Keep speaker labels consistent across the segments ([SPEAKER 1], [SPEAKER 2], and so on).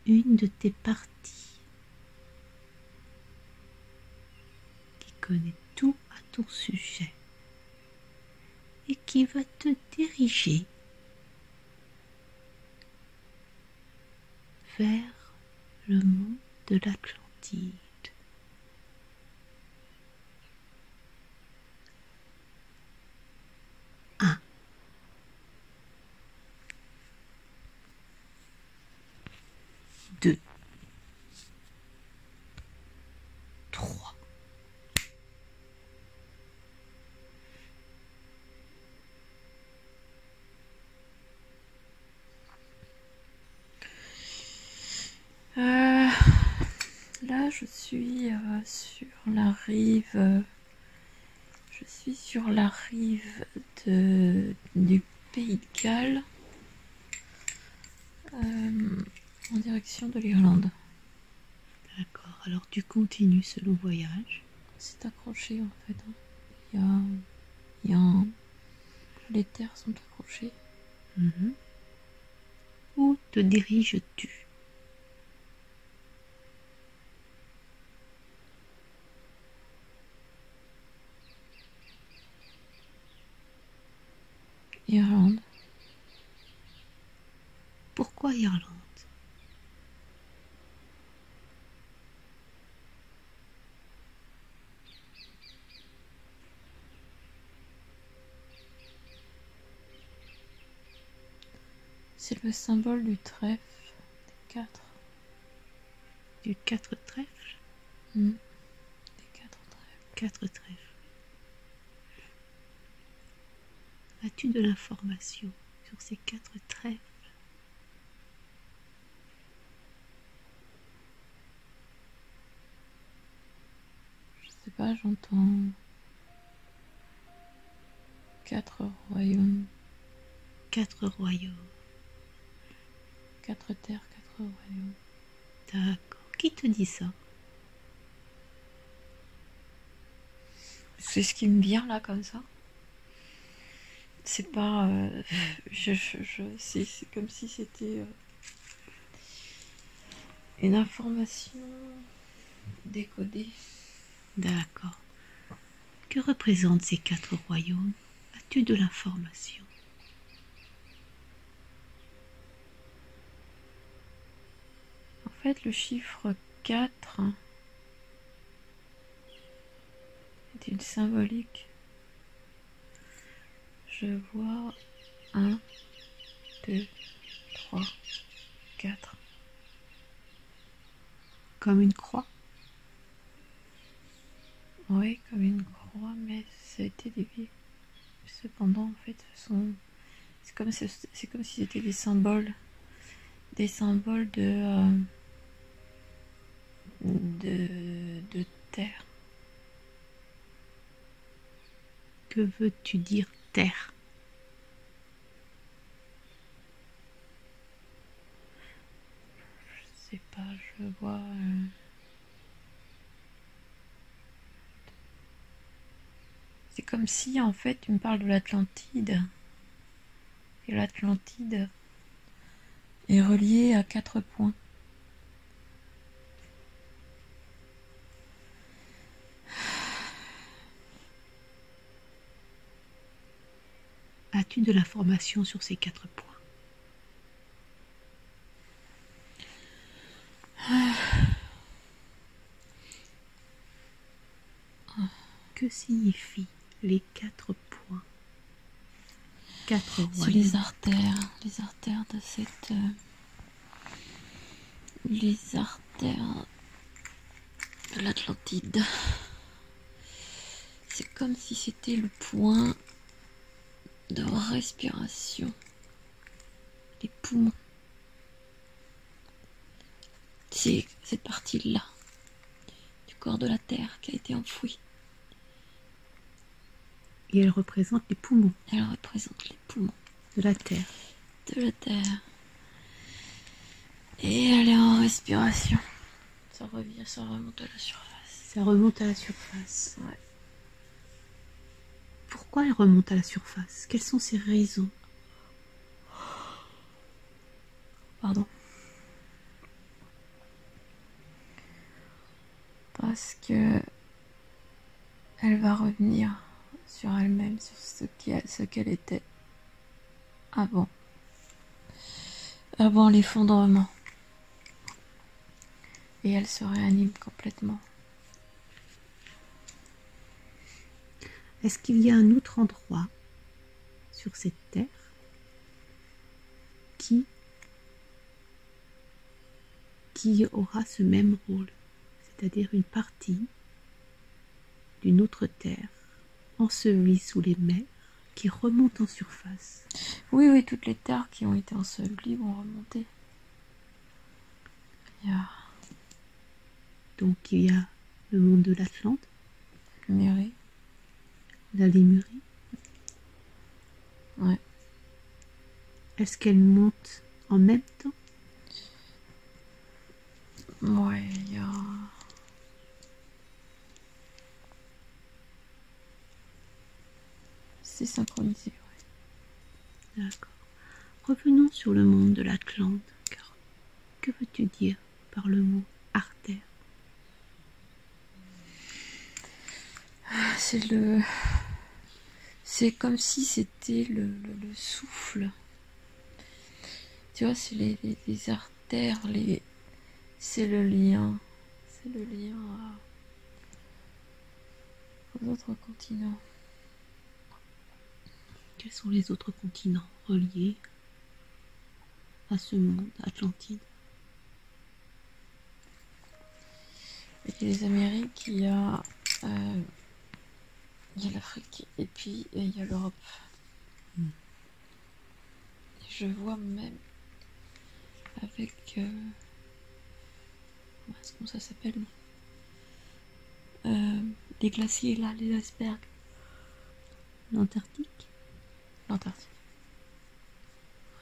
[SPEAKER 1] une de tes parties qui connaît tout à ton sujet et qui va te diriger vers le monde de l'Atlantide. Un. 2. 3.
[SPEAKER 2] Là, je suis sur la rive. Je suis sur la rive du Pays de Galles, en direction de l'Irlande.
[SPEAKER 1] D'accord, alors tu continues ce long voyage.
[SPEAKER 2] C'est accroché en fait. Les terres sont accrochées.
[SPEAKER 1] Où te diriges-tu?
[SPEAKER 2] Irlande.
[SPEAKER 1] Pourquoi Irlande?
[SPEAKER 2] C'est le symbole du trèfle des 4.
[SPEAKER 1] Du 4 trèfles?
[SPEAKER 2] Des 4 trèfles.
[SPEAKER 1] 4 trèfles. As-tu de l'information sur ces 4 trèfles?
[SPEAKER 2] Je sais pas, j'entends 4 royaumes.
[SPEAKER 1] 4 royaumes.
[SPEAKER 2] 4 terres, 4 royaumes.
[SPEAKER 1] D'accord. Qui te dit ça?
[SPEAKER 2] C'est ce qui me vient là comme ça. C'est pas. C'est comme si c'était une information décodée.
[SPEAKER 1] D'accord. Que représentent ces 4 royaumes? As-tu de l'information?
[SPEAKER 2] En fait, le chiffre 4 est une symbolique. Je vois 1, 2, 3, 4.
[SPEAKER 1] Comme une croix?
[SPEAKER 2] Oui, comme une croix, mais ça a été dévié. Cependant, en fait, c'est comme si c'était des symboles de terre.
[SPEAKER 1] Que veux-tu dire terre?
[SPEAKER 2] Je sais pas, je vois. C'est comme si en fait tu me parles de l'Atlantide. Et l'Atlantide est reliée à 4 points.
[SPEAKER 1] As-tu de l'information sur ces 4 points? Que signifient les 4 points? 4 royaumes.
[SPEAKER 2] C'est les artères de cette. Les artères de l'Atlantide. C'est comme si c'était le point de respiration. Les poumons. C'est cette partie-là du corps de la Terre qui a été enfouie.
[SPEAKER 1] Et elle représente les poumons.
[SPEAKER 2] Elle représente les poumons.
[SPEAKER 1] De la Terre.
[SPEAKER 2] De la Terre. Et elle est en respiration. Ça revient, ça remonte à la surface.
[SPEAKER 1] Ça remonte à la surface.
[SPEAKER 2] Ouais.
[SPEAKER 1] Pourquoi elle remonte à la surface? Quelles sont ses raisons?
[SPEAKER 2] Pardon. parce que elle va revenir sur elle-même, sur ce qu'elle était avant l'effondrement. Et elle se réanime complètement.
[SPEAKER 1] Est-ce qu'il y a un autre endroit sur cette terre qui aura ce même rôle, c'est-à-dire une partie d'une autre terre ensevelie sous les mers qui remonte en surface?
[SPEAKER 2] Oui, toutes les terres qui ont été ensevelies vont remonter.
[SPEAKER 1] Donc il y a le monde de l'Atlante,
[SPEAKER 2] Lémurie.
[SPEAKER 1] la Lémurie.
[SPEAKER 2] Ouais.
[SPEAKER 1] Est-ce qu'elle monte en même temps?
[SPEAKER 2] Ouais, il y a... C'est synchronisé, ouais.
[SPEAKER 1] D'accord. Revenons sur le monde de l'Atlante, car que veux-tu dire par le mot artère?
[SPEAKER 2] C'est comme si c'était le souffle. Tu vois, c'est les artères, c'est le lien. C'est le lien aux autres continents.
[SPEAKER 1] Quels sont les autres continents reliés à ce monde Atlantide?
[SPEAKER 2] Il y a les Amériques, il y a l'Afrique et puis il y a l'Europe. Et je vois même avec comment ça s'appelle, les glaciers là, les icebergs.
[SPEAKER 1] L'Antarctique?
[SPEAKER 2] L'Antarctique.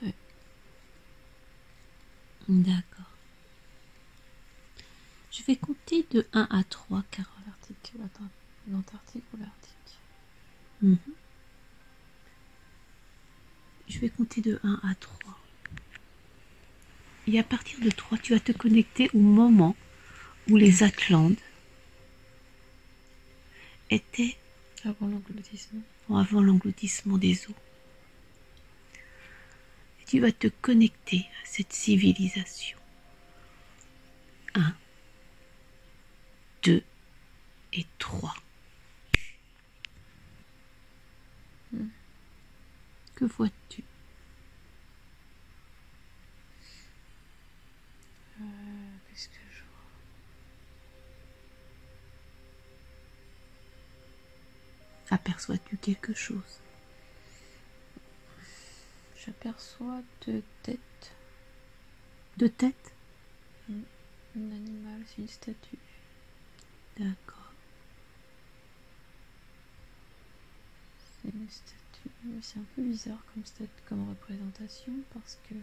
[SPEAKER 2] Ouais.
[SPEAKER 1] D'accord. Je vais compter de 1 à 3, car
[SPEAKER 2] L'Arctique ou l'Arctique.
[SPEAKER 1] Je vais compter de 1 à 3. Et à partir de 3, tu vas te connecter au moment où les Atlantes étaient avant l'engloutissement des eaux. Et tu vas te connecter à cette civilisation. 1, 2 et 3. Que vois-tu?
[SPEAKER 2] Qu'est-ce que je vois?
[SPEAKER 1] Aperçois-tu quelque chose?
[SPEAKER 2] J'aperçois 2 têtes.
[SPEAKER 1] 2 têtes?
[SPEAKER 2] Un animal, c'est une statue.
[SPEAKER 1] D'accord.
[SPEAKER 2] C'est une statue. C'est un peu bizarre comme représentation parce que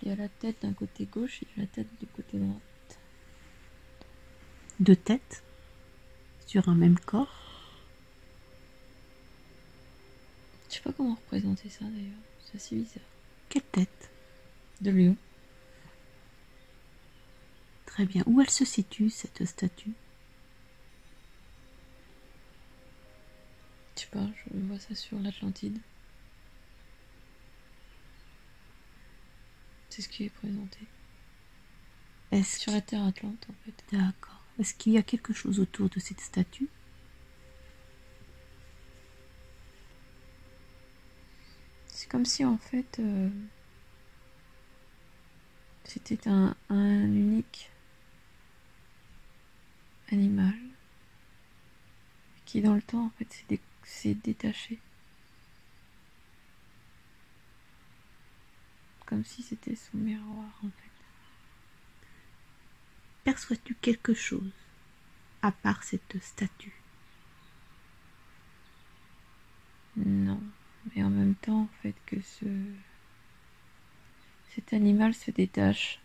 [SPEAKER 2] il y a la tête d'un côté gauche et il y a la tête du côté droit.
[SPEAKER 1] 2 têtes sur un même corps?
[SPEAKER 2] Je sais pas comment représenter ça d'ailleurs. C'est assez bizarre.
[SPEAKER 1] Quelle tête?
[SPEAKER 2] De lion.
[SPEAKER 1] Très bien. Où elle se situe, cette statue?
[SPEAKER 2] Je sais pas, je vois ça sur l'Atlantide. C'est ce qui est présenté. Sur la Terre Atlante, en fait.
[SPEAKER 1] D'accord. Est-ce qu'il y a quelque chose autour de cette statue?
[SPEAKER 2] C'est comme si, en fait, c'était un unique animal qui, dans le temps, en fait, s'est détaché. Comme si c'était son miroir, en fait.
[SPEAKER 1] Perçois-tu quelque chose à part cette statue?
[SPEAKER 2] Non, mais en même temps, en fait, que cet animal se détache.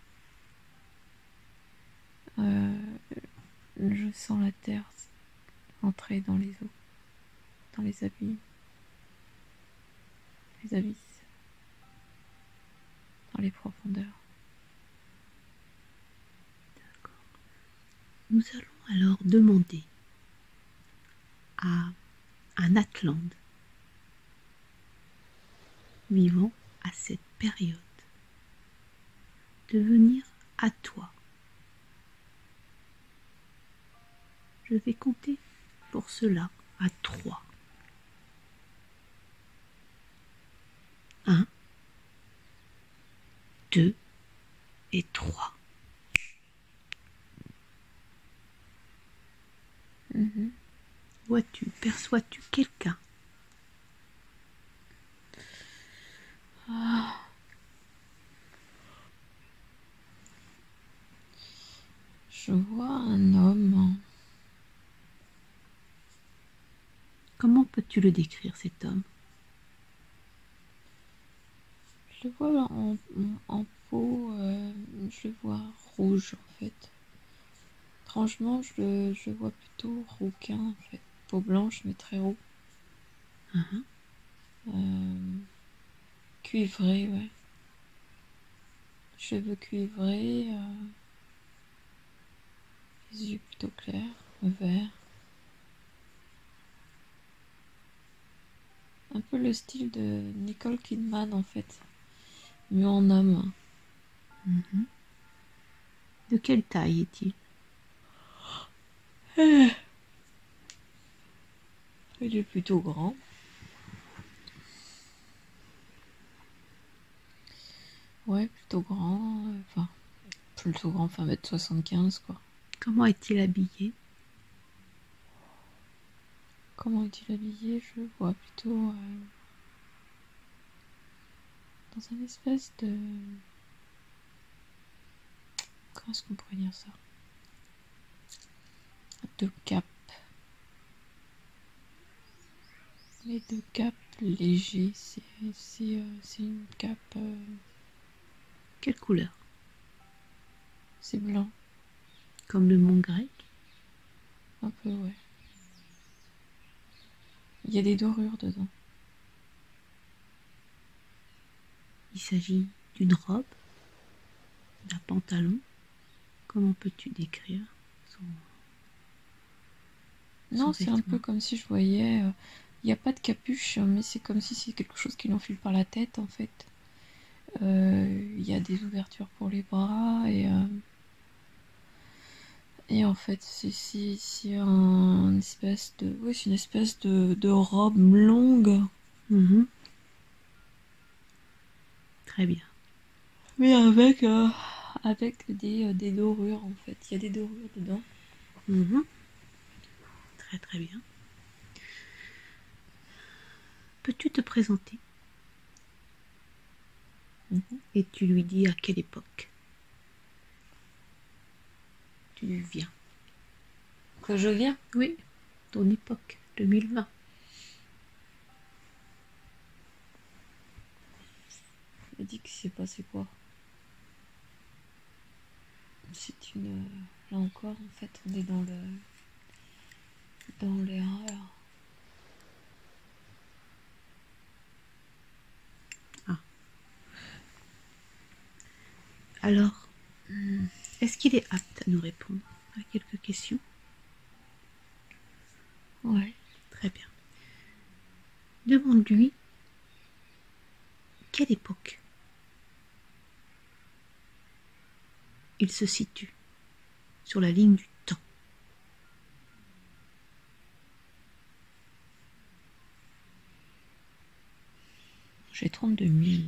[SPEAKER 2] Je sens la terre entrer dans les eaux, dans les abysses, dans les profondeurs.
[SPEAKER 1] Nous demander à un Atlante vivant à cette période de venir à toi. Je vais compter pour cela à 3. 1, 2 et 3. Vois-tu, perçois-tu quelqu'un?
[SPEAKER 2] Je vois un homme.
[SPEAKER 1] Comment peux-tu le décrire, cet homme?
[SPEAKER 2] Je le vois en peau, je le vois rouge en fait. Étrangement, je le vois plutôt rouquin en fait. Peau blanche mais très roux. Cuivré, ouais. Cheveux cuivrés, les yeux plutôt clairs, verts. Un peu le style de Nicole Kidman en fait, mieux en homme.
[SPEAKER 1] De quelle taille est-il?
[SPEAKER 2] Il est plutôt grand. Ouais, plutôt grand. Enfin, plutôt grand, enfin 1m75 quoi.
[SPEAKER 1] Comment est-il habillé?
[SPEAKER 2] Comment est-il habillé? Je le vois plutôt dans un espèce de... Comment est-ce qu'on pourrait dire ça? De cap. Les deux capes légers, c'est une cape...
[SPEAKER 1] Quelle couleur?
[SPEAKER 2] c'est blanc,
[SPEAKER 1] Comme le mont grec?
[SPEAKER 2] un peu, ouais. Il y a des dorures dedans.
[SPEAKER 1] Il s'agit d'une robe, d'un pantalon. Comment peux-tu décrire son
[SPEAKER 2] Non, c'est un
[SPEAKER 1] vêtement?
[SPEAKER 2] peu comme si je voyais... Il n'y a pas de capuche, mais c'est comme si c'est quelque chose qui l'enfile par la tête, en fait. Il y a des ouvertures pour les bras, et en fait, c'est un espèce de... Oui, c'est une espèce de robe longue.
[SPEAKER 1] Très bien.
[SPEAKER 2] Mais avec des dorures, en fait. Il y a des dorures dedans.
[SPEAKER 1] Très très bien. Peux-tu te présenter? Et tu lui dis à quelle époque tu viens.
[SPEAKER 2] Que je viens?
[SPEAKER 1] Oui, ton époque, 2020.
[SPEAKER 2] Elle dit qu'il s'est passé quoi? C'est une... Là encore, en fait, on est dans l'erreur.
[SPEAKER 1] Alors, est-ce qu'il est apte à nous répondre à quelques questions?
[SPEAKER 2] Ouais.
[SPEAKER 1] Très bien. Demande-lui quelle époque il se situe sur la ligne du temps.
[SPEAKER 2] J'ai 32 000.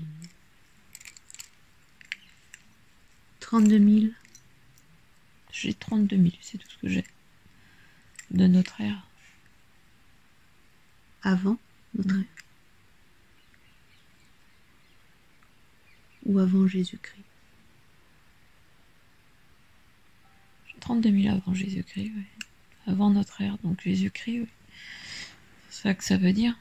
[SPEAKER 1] 32 000
[SPEAKER 2] J'ai 32 000, c'est tout ce que j'ai. De notre ère.
[SPEAKER 1] avant notre ère. Ou avant Jésus-Christ.
[SPEAKER 2] 32 000 avant Jésus-Christ, oui. Avant notre ère, donc Jésus-Christ, oui. C'est ça que ça veut dire.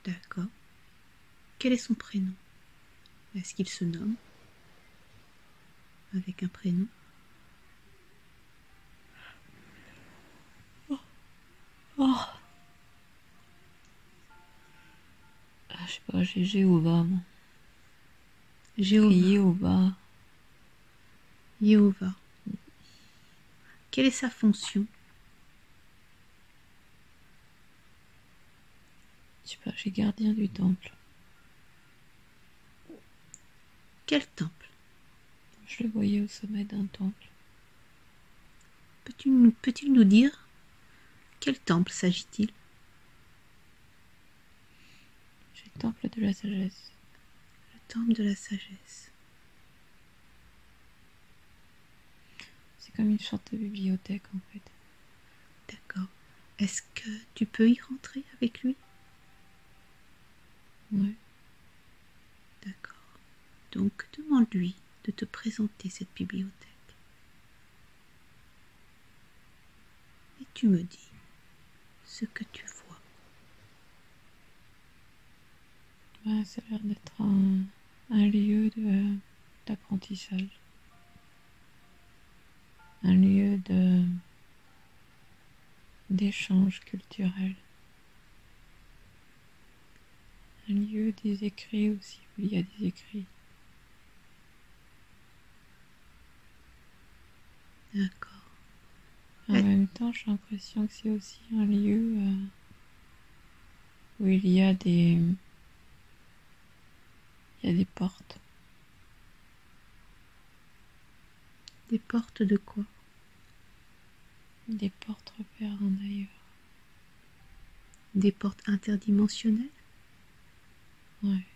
[SPEAKER 1] D'accord. Quel est son prénom? Est-ce qu'il se nomme avec un prénom?
[SPEAKER 2] Je sais pas, j'ai Jéhovah, moi.
[SPEAKER 1] Jéhovah.
[SPEAKER 2] Jéhovah.
[SPEAKER 1] Jéhovah. Quelle est sa fonction?
[SPEAKER 2] Je sais pas, j'ai gardien du temple.
[SPEAKER 1] Quel temple?
[SPEAKER 2] Je le voyais au sommet d'un temple.
[SPEAKER 1] Peut-il nous dire quel temple s'agit-il?
[SPEAKER 2] J'ai le temple de la sagesse.
[SPEAKER 1] Le temple de la sagesse.
[SPEAKER 2] C'est comme une sorte de bibliothèque en fait.
[SPEAKER 1] D'accord. Est-ce que tu peux y rentrer avec lui?
[SPEAKER 2] Ouais.
[SPEAKER 1] D'accord. Donc demande-lui de te présenter cette bibliothèque. Et tu me dis ce que tu vois.
[SPEAKER 2] Ouais, ça a l'air d'être un lieu d'apprentissage. Un lieu d'échange culturel. Un lieu des écrits aussi, où il y a des écrits.
[SPEAKER 1] D'accord.
[SPEAKER 2] En même temps, j'ai l'impression que c'est aussi un lieu où il y a des portes.
[SPEAKER 1] Des portes de quoi?
[SPEAKER 2] Des portes repères en ailleurs.
[SPEAKER 1] Des portes interdimensionnelles?
[SPEAKER 2] Ouais.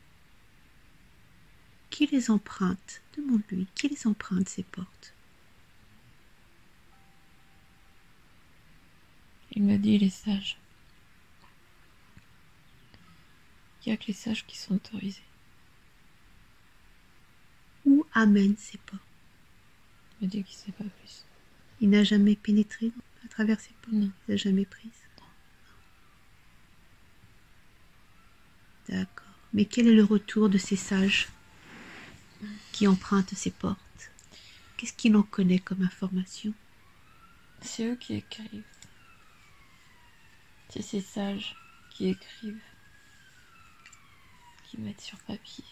[SPEAKER 1] Qui les emprunte? Demande-lui. Qui les emprunte, ces portes?
[SPEAKER 2] Il m'a dit les sages. Il n'y a que les sages qui sont autorisés.
[SPEAKER 1] Où amène ces portes?
[SPEAKER 2] Il m'a dit qu'il ne sait pas plus.
[SPEAKER 1] Il n'a jamais pénétré à travers ces portes?
[SPEAKER 2] Non.
[SPEAKER 1] Il n'a jamais prises? D'accord. Mais quel est le retour de ces sages qui empruntent ces portes? Qu'est-ce qu'il en connaît comme information?
[SPEAKER 2] C'est eux qui écrivent. C'est ces sages qui écrivent, qui mettent sur papier.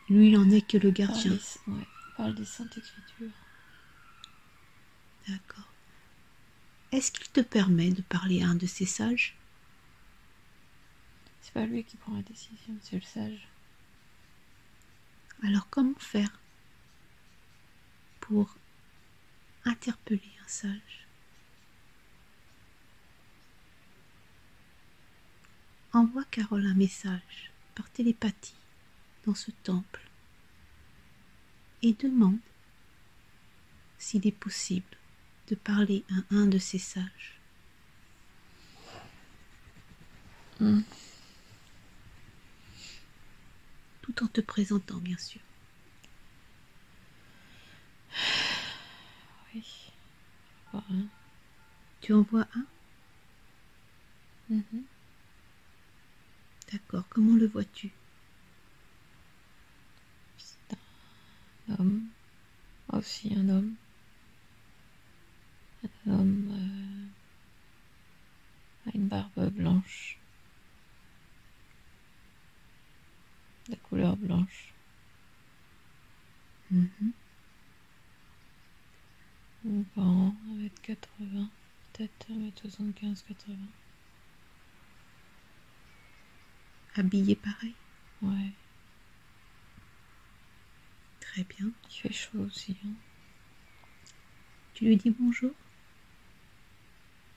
[SPEAKER 1] Lui, il n'en est que le gardien.
[SPEAKER 2] On parle des Saintes Écritures.
[SPEAKER 1] D'accord. Est-ce qu'il te permet de parler à un de ces sages?
[SPEAKER 2] C'est pas lui qui prend la décision, c'est le sage.
[SPEAKER 1] Alors comment faire pour interpeller un sage? Envoie Carole un message par télépathie dans ce temple et demande s'il est possible de parler à un de ces sages. Tout en te présentant, bien sûr.
[SPEAKER 2] Oui. Voilà.
[SPEAKER 1] Tu envoies un?
[SPEAKER 2] Mhm.
[SPEAKER 1] D'accord. Comment le vois-tu?
[SPEAKER 2] C'est un homme. Aussi un homme. Un homme a une barbe blanche. De couleur blanche. Grand, 1m80, peut-être 1m75-80.
[SPEAKER 1] Habillé pareil?
[SPEAKER 2] Ouais.
[SPEAKER 1] Très bien.
[SPEAKER 2] Il fait chaud aussi. Hein.
[SPEAKER 1] Tu lui dis bonjour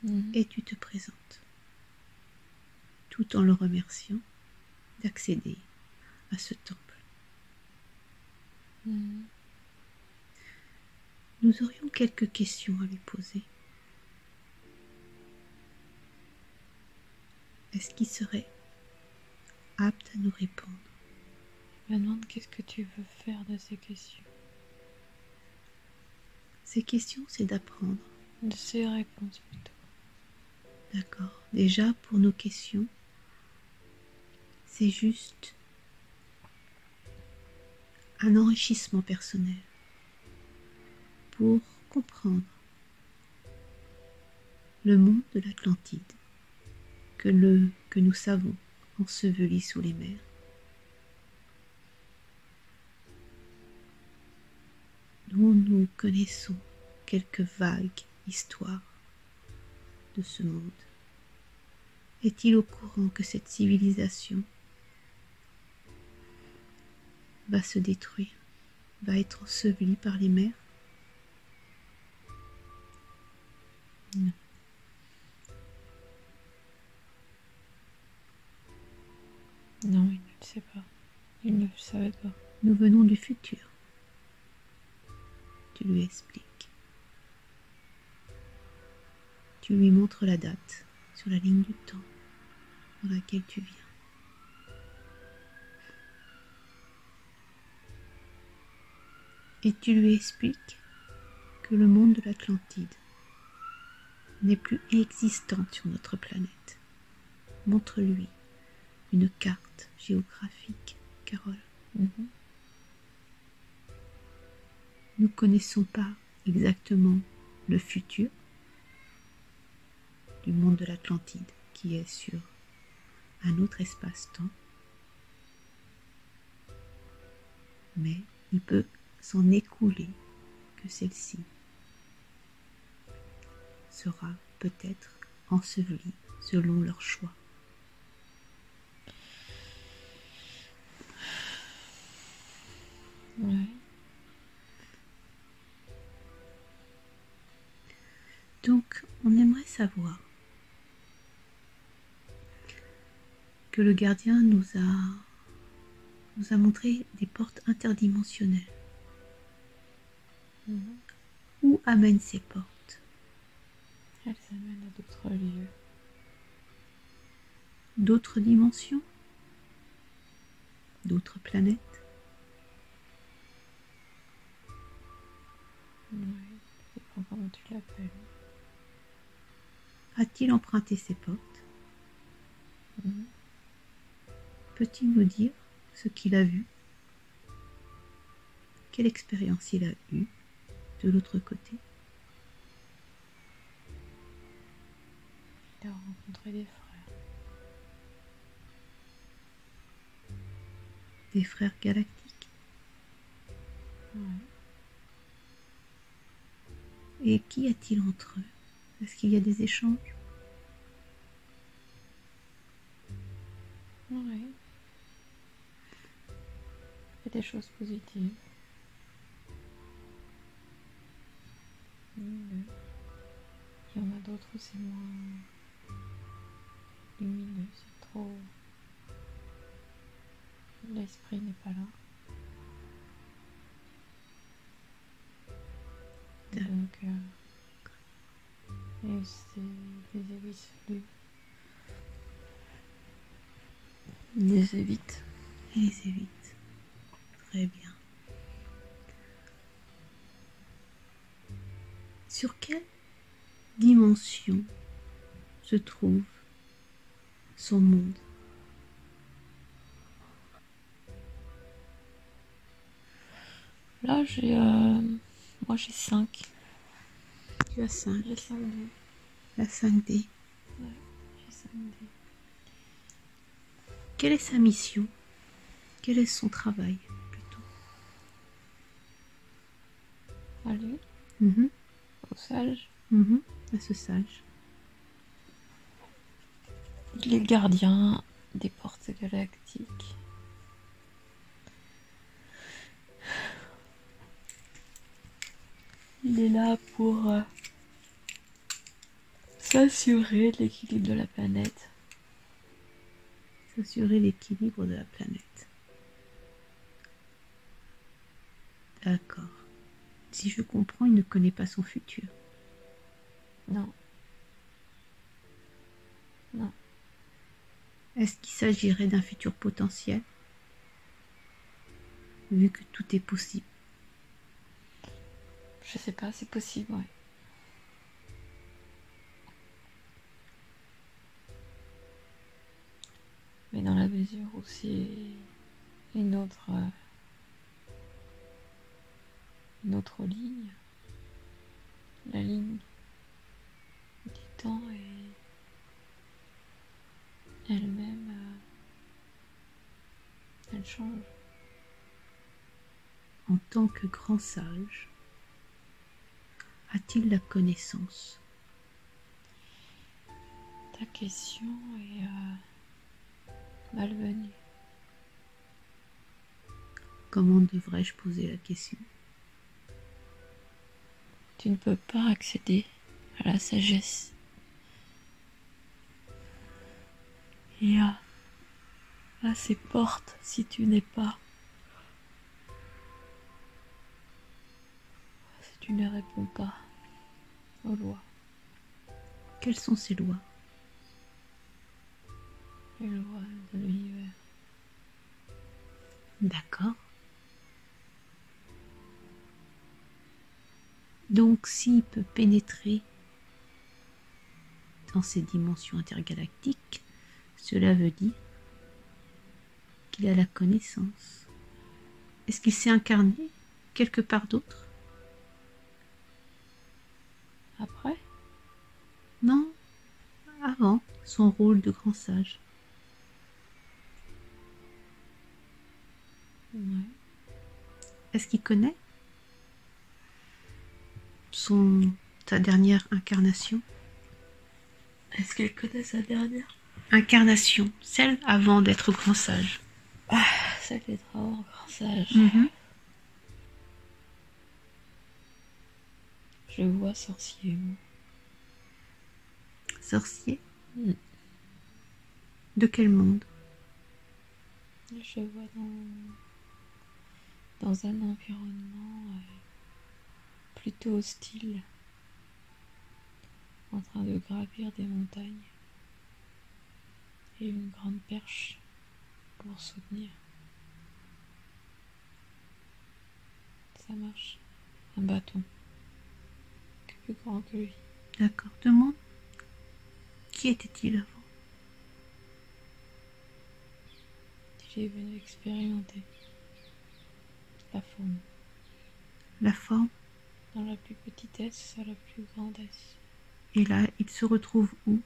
[SPEAKER 2] Mhm.
[SPEAKER 1] et tu te présentes, tout en le remerciant d'accéder à ce temple.
[SPEAKER 2] Mhm.
[SPEAKER 1] Nous aurions quelques questions à lui poser. Est-ce qu'il serait apte à nous répondre?
[SPEAKER 2] Je me demande qu'est-ce que tu veux faire de ces questions.
[SPEAKER 1] Ces questions, c'est d'apprendre.
[SPEAKER 2] De ces réponses plutôt.
[SPEAKER 1] D'accord. Déjà, pour nos questions, c'est juste un enrichissement personnel pour comprendre le monde de l'Atlantide que nous savons enseveli sous les mers. dont nous connaissons quelques vagues histoires de ce monde, est-il au courant que cette civilisation va se détruire, va être ensevelie par les mers? Non.
[SPEAKER 2] Non, il ne le sait pas. Il ne le savait pas.
[SPEAKER 1] Nous venons du futur. Tu lui expliques. Tu lui montres la date sur la ligne du temps dans laquelle tu viens. Et tu lui expliques que le monde de l'Atlantide n'est plus existant sur notre planète. Montre-lui une carte géographique, Carole. Nous ne connaissons pas exactement le futur du monde de l'Atlantide qui est sur un autre espace-temps, mais il peut s'en écouler que celle-ci sera peut-être ensevelie selon leur choix.
[SPEAKER 2] Ouais.
[SPEAKER 1] Donc, on aimerait savoir que le gardien nous a montré des portes interdimensionnelles. Où amènent ces portes?
[SPEAKER 2] Elles amènent à d'autres lieux.
[SPEAKER 1] D'autres dimensions? D'autres planètes?
[SPEAKER 2] Oui, ça dépend comment tu l'appelles.
[SPEAKER 1] A-t-il emprunté ces portes? Peut-il nous dire ce qu'il a vu? Quelle expérience il a eue de l'autre côté?
[SPEAKER 2] Il a rencontré des frères.
[SPEAKER 1] Des frères galactiques?
[SPEAKER 2] Ouais.
[SPEAKER 1] Et qu'y a-t-il entre eux? Est-ce qu'il y a des échanges?
[SPEAKER 2] Ouais. Il y a des choses positives. Il y en a d'autres, c'est moins lumineux, c'est trop... L'esprit n'est pas là. Donc, et c'est les évites. Les évites.
[SPEAKER 1] Il les évite. Très bien. Sur quelle dimension se trouve son monde?
[SPEAKER 2] Là, moi j'ai 5.
[SPEAKER 1] Tu as 5.
[SPEAKER 2] J'ai 5D.
[SPEAKER 1] La 5D.
[SPEAKER 2] Ouais, j'ai 5D.
[SPEAKER 1] Quelle est sa mission? Quel est son travail plutôt?
[SPEAKER 2] À lui,
[SPEAKER 1] Mhm,
[SPEAKER 2] au sage.
[SPEAKER 1] à ce sage.
[SPEAKER 2] Il est gardien des portes galactiques. Il est là pour s'assurer de l'équilibre de la planète.
[SPEAKER 1] S'assurer l'équilibre de la planète. D'accord. Si je comprends, il ne connaît pas son futur.
[SPEAKER 2] Non. Non.
[SPEAKER 1] Est-ce qu'il s'agirait d'un futur potentiel? Vu que tout est possible.
[SPEAKER 2] Je sais pas, c'est possible, ouais. Mais dans la mesure où c'est une autre ligne, la ligne du temps est elle-même, elle change.
[SPEAKER 1] En tant que grand sage, a-t-il la connaissance?
[SPEAKER 2] Ta question est malvenue.
[SPEAKER 1] Comment devrais-je poser la question?
[SPEAKER 2] Tu ne peux pas accéder à la sagesse. Et à ces portes si tu n'es pas. Si tu ne réponds pas aux lois.
[SPEAKER 1] Quelles sont ces lois?
[SPEAKER 2] Les lois de l'univers.
[SPEAKER 1] D'accord. Donc s'il peut pénétrer dans ces dimensions intergalactiques, cela veut dire qu'il a la connaissance. Est-ce qu'il s'est incarné quelque part d'autre?
[SPEAKER 2] Après?
[SPEAKER 1] Non, avant son rôle de grand sage.
[SPEAKER 2] Ouais.
[SPEAKER 1] Est-ce qu'il connaît sa dernière incarnation?
[SPEAKER 2] Est-ce qu'elle connaît sa dernière?
[SPEAKER 1] Incarnation, celle avant d'être grand sage.
[SPEAKER 2] Ah, celle des dragons, grand sage. Je vois sorcier, moi.
[SPEAKER 1] Sorcier? De quel monde?
[SPEAKER 2] Je vois dans un environnement plutôt hostile, en train de gravir des montagnes et une grande perche pour soutenir. Ça marche. Un bâton plus grand que lui.
[SPEAKER 1] D'accord, demande. Qui était-il avant?
[SPEAKER 2] Il est venu expérimenter la forme.
[SPEAKER 1] La forme?
[SPEAKER 2] Dans la plus petitesse à la plus grandesse.
[SPEAKER 1] Et là, il se retrouve où?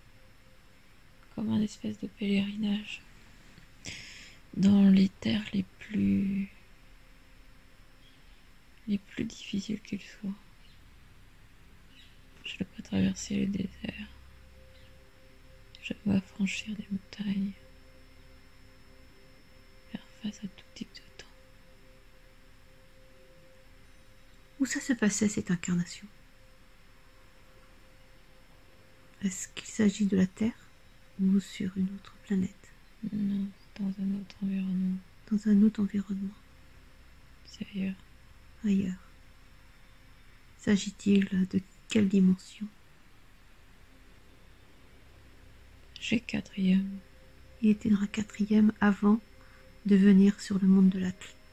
[SPEAKER 2] Comme un espèce de pèlerinage. Dans les terres les plus difficiles qu'il soit. Je dois traverser le désert. Je dois franchir des montagnes. Faire face à tout type de temps.
[SPEAKER 1] Où ça se passait cette incarnation? Est-ce qu'il s'agit de la Terre ou sur une autre planète?
[SPEAKER 2] Non, dans un autre environnement.
[SPEAKER 1] Dans un autre environnement.
[SPEAKER 2] C'est ailleurs.
[SPEAKER 1] Ailleurs. S'agit-il de quelle dimension?
[SPEAKER 2] J'ai 4e.
[SPEAKER 1] Il était dans la 4e avant de venir sur le monde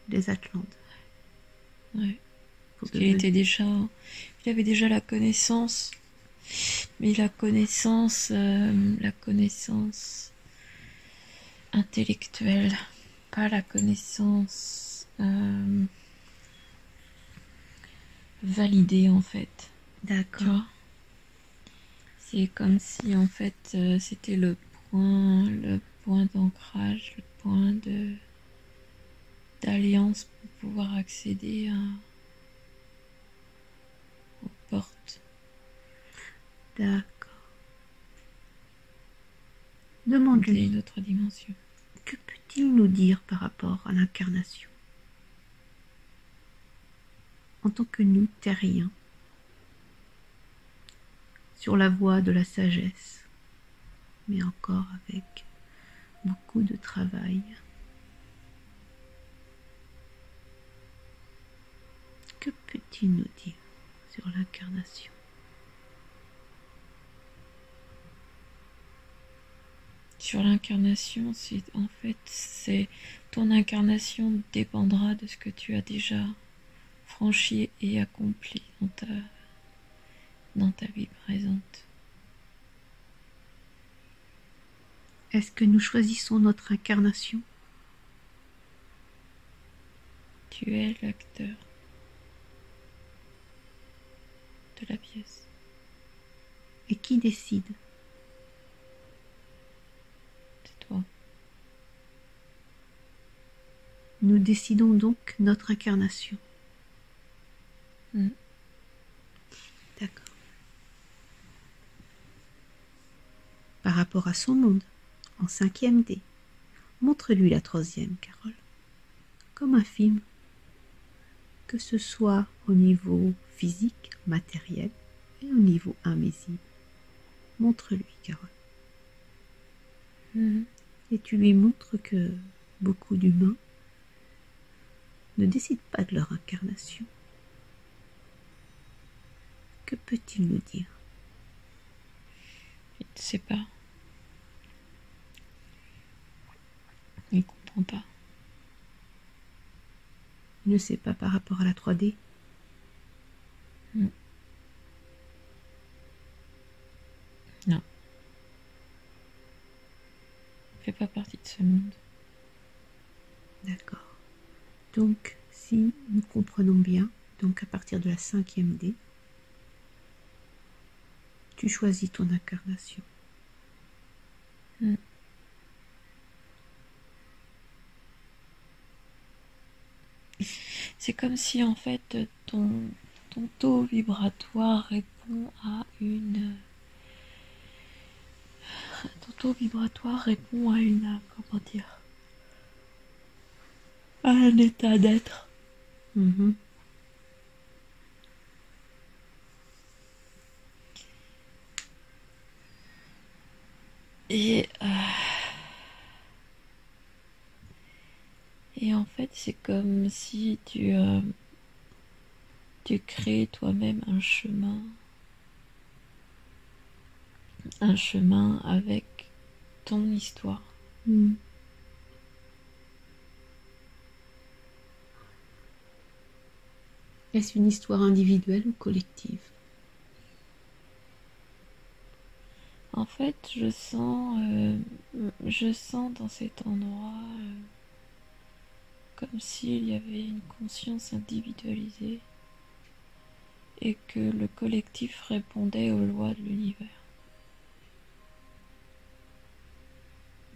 [SPEAKER 1] des Atlantes.
[SPEAKER 2] Ouais. Il avait déjà la connaissance, mais la connaissance intellectuelle, pas la connaissance validée en fait.
[SPEAKER 1] D'accord.
[SPEAKER 2] Tu vois, c'est comme si en fait c'était le point d'ancrage, le point d'alliance pour pouvoir accéder aux portes.
[SPEAKER 1] D'accord. Demande-lui.
[SPEAKER 2] Une autre dimension.
[SPEAKER 1] Que peut-il nous dire par rapport à l'incarnation? En tant que nous, terriens, sur la voie de la sagesse, mais encore avec beaucoup de travail. Que peut-il nous dire sur l'incarnation?
[SPEAKER 2] Sur l'incarnation, c'est ton incarnation dépendra de ce que tu as déjà franchi et accompli dans ta vie présente.
[SPEAKER 1] Est-ce que nous choisissons notre incarnation?
[SPEAKER 2] Tu es l'acteur de la pièce.
[SPEAKER 1] Et qui décide?
[SPEAKER 2] C'est toi.
[SPEAKER 1] Nous décidons donc notre incarnation. D'accord. par rapport à son monde, en 5e D. Montre-lui la 3e, Carole. Comme un film, que ce soit au niveau physique, matériel, et au niveau invisible. Montre-lui, Carole. Et tu lui montres que beaucoup d'humains ne décident pas de leur incarnation. Que peut-il nous dire?
[SPEAKER 2] Il ne sait pas. Il ne comprend pas.
[SPEAKER 1] Il ne sait pas par rapport à la 3D?
[SPEAKER 2] Non. Il ne fait pas partie de ce monde.
[SPEAKER 1] D'accord. Donc, si nous comprenons bien, donc à partir de la 5e D, tu choisis ton incarnation.
[SPEAKER 2] C'est comme si en fait ton taux vibratoire répond à une... Ton taux vibratoire répond à une... Comment dire? À un état d'être. Et en fait, c'est comme si tu crées toi-même un chemin avec ton histoire.
[SPEAKER 1] Est-ce une histoire individuelle ou collective?
[SPEAKER 2] En fait, je sens dans cet endroit comme s'il y avait une conscience individualisée et que le collectif répondait aux lois de l'univers.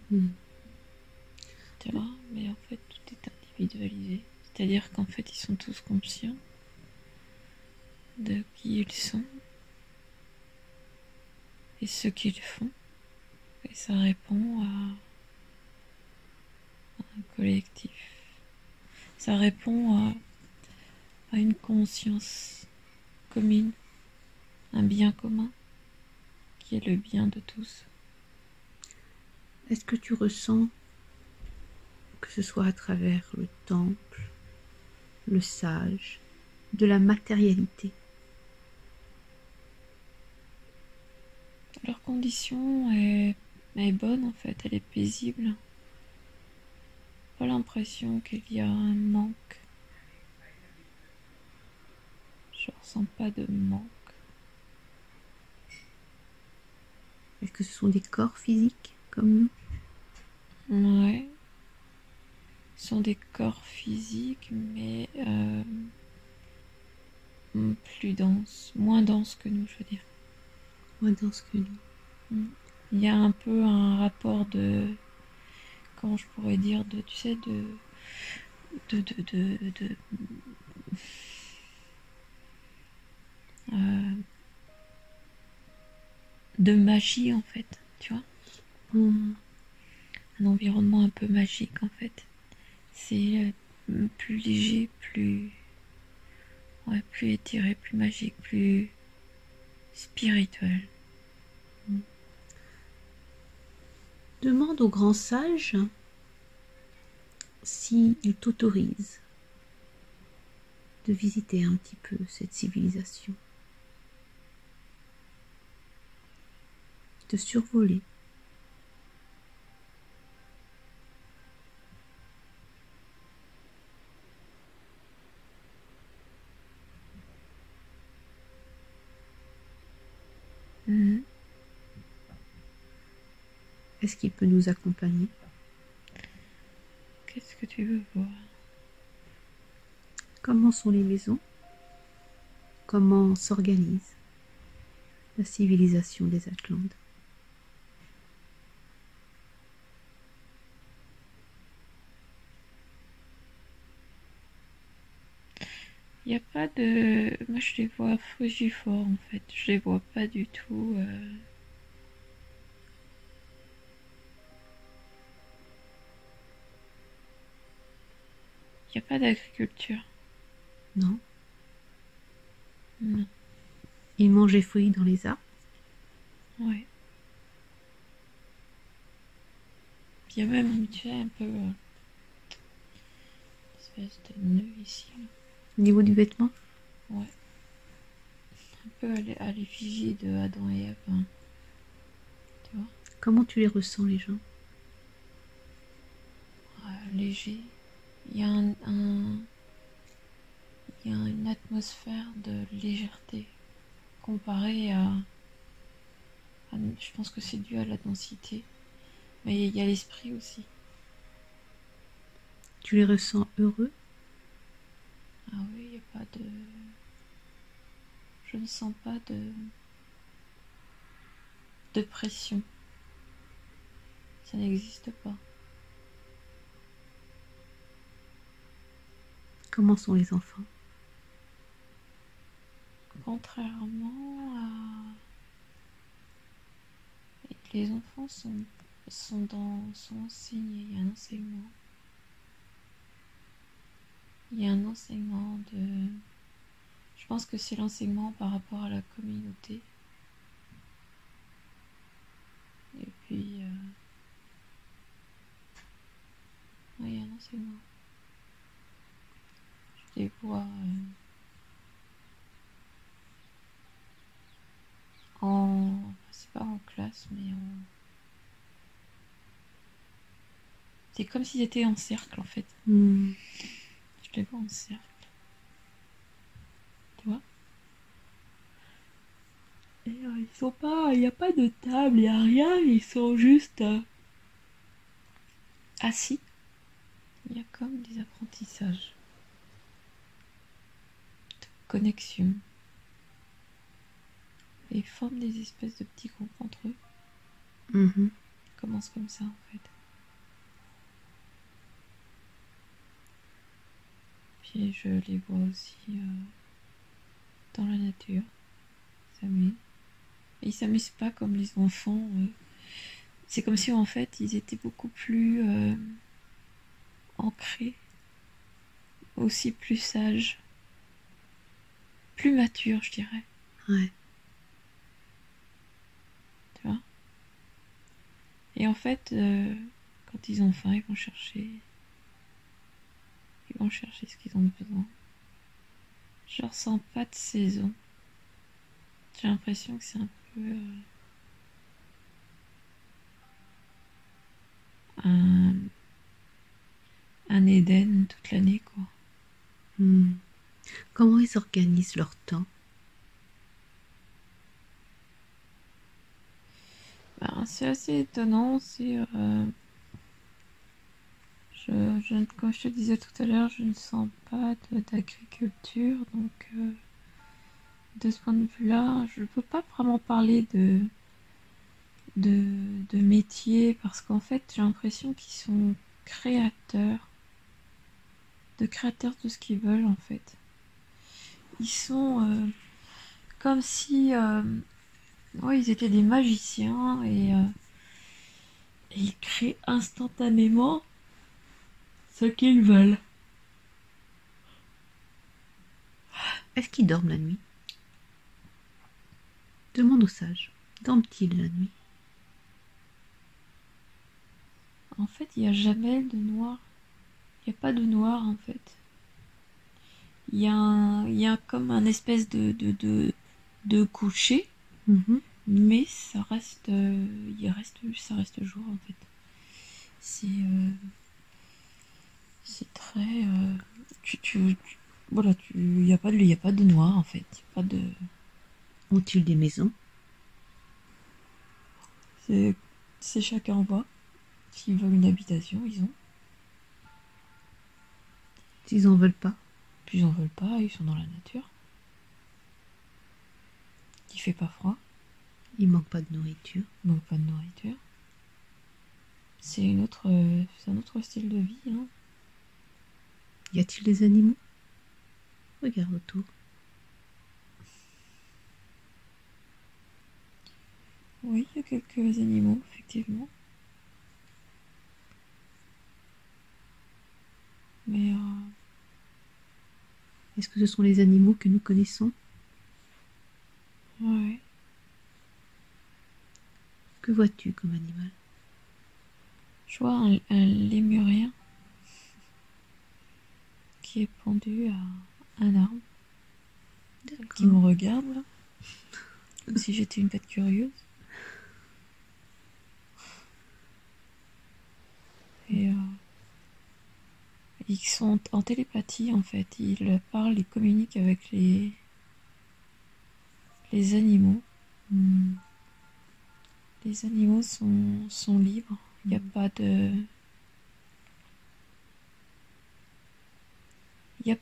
[SPEAKER 2] Tu vois, mais en fait, tout est individualisé. C'est-à-dire qu'en fait, ils sont tous conscients de qui ils sont et ce qu'ils font. Et ça répond à un collectif. Ça répond à une conscience commune, un bien commun, qui est le bien de tous.
[SPEAKER 1] Est-ce que tu ressens, que ce soit à travers le temple, le sage, de la matérialité?
[SPEAKER 2] Leur condition est bonne en fait, elle est paisible. Pas l'impression qu'il y a un manque. Je ressens pas de manque.
[SPEAKER 1] Est-ce que ce sont des corps physiques comme nous?
[SPEAKER 2] Ouais. Ce sont des corps physiques, mais plus denses, moins denses que nous, je veux dire.
[SPEAKER 1] Moins denses que nous.
[SPEAKER 2] Il y a un peu un rapport de... Comment je pourrais dire, de, tu sais, de magie en fait, tu vois. Un environnement un peu magique en fait. C'est plus léger, plus éthéré, plus magique, plus spirituel.
[SPEAKER 1] Demande au grand sage s'il t'autorise de visiter un petit peu cette civilisation, de survoler. Est-ce qu'il peut nous accompagner?
[SPEAKER 2] Qu'est-ce que tu veux voir?
[SPEAKER 1] Comment sont les maisons? Comment s'organise la civilisation des Atlantes?
[SPEAKER 2] Il n'y a pas de... Moi je les vois frugivores en fait. Je les vois pas du tout... Il n'y a pas d'agriculture.
[SPEAKER 1] Non.
[SPEAKER 2] Non.
[SPEAKER 1] Ils mangent les fruits dans les arbres.
[SPEAKER 2] Ouais. Il y a même, tu sais, un peu... une espèce de nœud ici.
[SPEAKER 1] Au niveau du vêtement.
[SPEAKER 2] Ouais. Un peu à l'effigie de Adam et Ève. Hein. Tu vois,
[SPEAKER 1] Comment tu les ressens, les gens?
[SPEAKER 2] léger. Il y a il y a une atmosphère de légèreté comparée je pense que c'est dû à la densité. Mais il y a l'esprit aussi.
[SPEAKER 1] Tu les ressens heureux?
[SPEAKER 2] Ah oui, il n'y a pas de... Je ne sens pas de pression. Ça n'existe pas.
[SPEAKER 1] Comment sont les enfants?
[SPEAKER 2] Contrairement à... Les enfants sont enseignés, il y a un enseignement. Il y a un enseignement de... Je pense que c'est l'enseignement par rapport à la communauté. Et puis... ouais, il y a un enseignement. Je les vois c'est pas en classe, mais en... C'est comme s'ils étaient en cercle, en fait.
[SPEAKER 1] Hmm.
[SPEAKER 2] Je les vois en cercle. Tu vois? Et ils sont pas... Il n'y a pas de table, il n'y a rien. Ils sont juste assis. Il y a comme des apprentissages. De connexion. Et ils forment des espèces de petits groupes entre eux.
[SPEAKER 1] Mhm.
[SPEAKER 2] Ils commencent comme ça, en fait. Puis je les vois aussi dans la nature. Ils s'amusent. Et ils s'amusent pas comme les enfants. C'est comme si en fait ils étaient beaucoup plus ancrés, aussi plus sages, plus matures, je dirais.
[SPEAKER 1] Ouais.
[SPEAKER 2] Tu vois? Et en fait, quand ils ont faim, ils vont chercher ce qu'ils ont besoin. Je ressens pas de saison. J'ai l'impression que c'est un peu un Éden toute l'année, quoi.
[SPEAKER 1] Hmm. Comment ils organisent leur temps?
[SPEAKER 2] Ben, c'est assez étonnant. Comme je te disais tout à l'heure, je ne sens pas d'agriculture, donc de ce point de vue-là, je ne peux pas vraiment parler de métier parce qu'en fait, j'ai l'impression qu'ils sont créateurs, de ce qu'ils veulent en fait. Ils sont comme si ouais, ils étaient des magiciens et ils créent instantanément ce qu'ils veulent.
[SPEAKER 1] Est-ce qu'ils dorment la nuit? Demande aux sages. Dorment-ils la nuit?
[SPEAKER 2] En fait, il n'y a jamais de noir. Il n'y a pas de noir en fait. Il y a comme un espèce de coucher,
[SPEAKER 1] Mhm.
[SPEAKER 2] mais ça reste, ça reste jour en fait. C'est très, voilà, il y a pas de noir en fait. Y a pas de,
[SPEAKER 1] Ont-ils des maisons?
[SPEAKER 2] c'est chacun voit. S'ils veulent une habitation, ils ont.
[SPEAKER 1] S'ils en veulent pas?
[SPEAKER 2] Puis ils en veulent pas, ils sont dans la nature. Il fait pas froid,
[SPEAKER 1] Il manque pas de nourriture.
[SPEAKER 2] il manque pas de nourriture. C'est un autre style de vie, hein.
[SPEAKER 1] Y a-t-il des animaux? Regarde autour.
[SPEAKER 2] Oui, il y a quelques animaux, effectivement. Mais
[SPEAKER 1] Est-ce que ce sont les animaux que nous connaissons?
[SPEAKER 2] Ouais.
[SPEAKER 1] Que vois-tu comme animal?
[SPEAKER 2] Je vois un lémurien qui est pendu à un arbre, qui me regarde là, comme si j'étais une bête curieuse. Et ils sont en télépathie en fait. Ils parlent, ils communiquent avec les animaux. Les animaux sont libres. Il n'y a pas de. Il n'y a